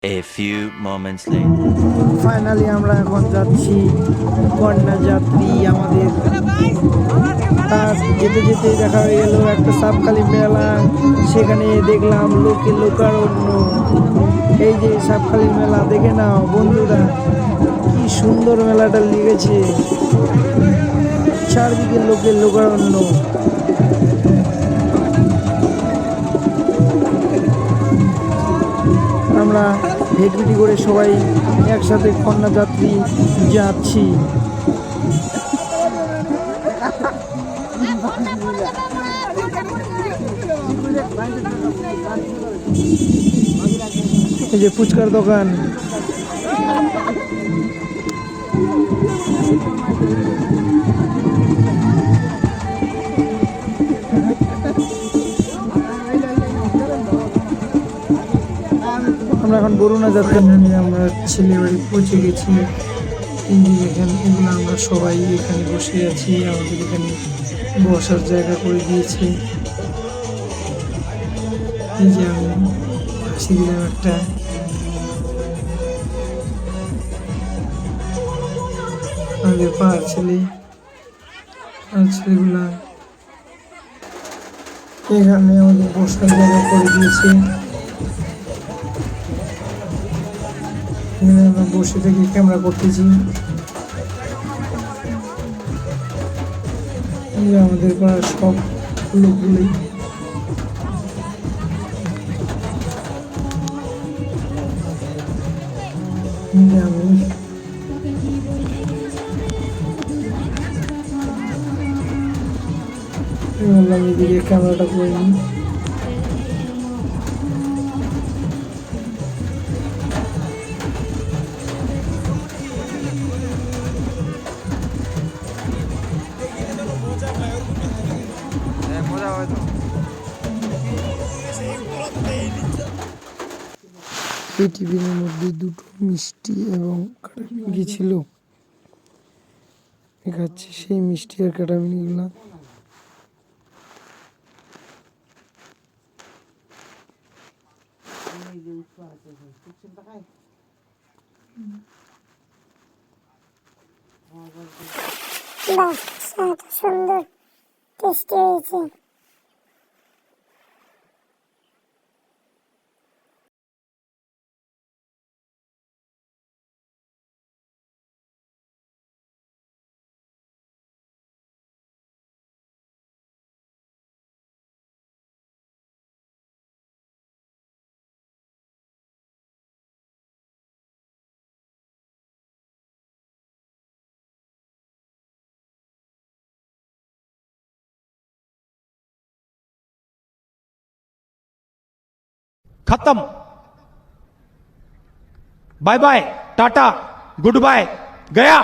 A few moments later. Finally আমরা এখন যাচ্ছি কন্যা যাত্রী আমাদের। আর যেতে যেতে দেখা হয়ে গেল একটা সাপখালি মেলা। সেখানে দেখলাম লোকে লোকারণ্য। এই যে সাপখালি মেলা দেখে নাও বন্ধুরা, কি সুন্দর মেলাটা লেগেছে, চারদিকে লোকের লোকারণ্য। আমরা হেঁটে করে সবাই একসাথে কন্যা যাত্রী যাচ্ছি। এই যে ফুচকার দোকান, আমরা এখন বরুণা যাত্রা নিয়ে আমরা ছেলে বাড়ি পৌঁছে গেছি। এখানে এগুলো আমরা সবাই এখানে বসে আছি, আমাদের এখানে বসার জায়গা করে দিয়েছে। এই যে আমি হাসি দিলাম একটা। আমাদের পাড়ার ছেলেগুলা এখানে আমাদের বসার জায়গা করে দিয়েছে। এখানে আমরা বসে থেকে ক্যামেরা করতেছি। আমাদের পাড়ার সব লোকগুলি আমি বললাম এদিকে ক্যামেরাটা করে নিই। এই টিফিনের মধ্যে দুটো মিষ্টি এবং কাটামিনি ছিল। দেখাচ্ছি সেই মিষ্টি আর কাটামিনিগুলা। সুন্দর টেস্টি হয়েছে। खत्म। Bye bye, tata, goodbye, गया।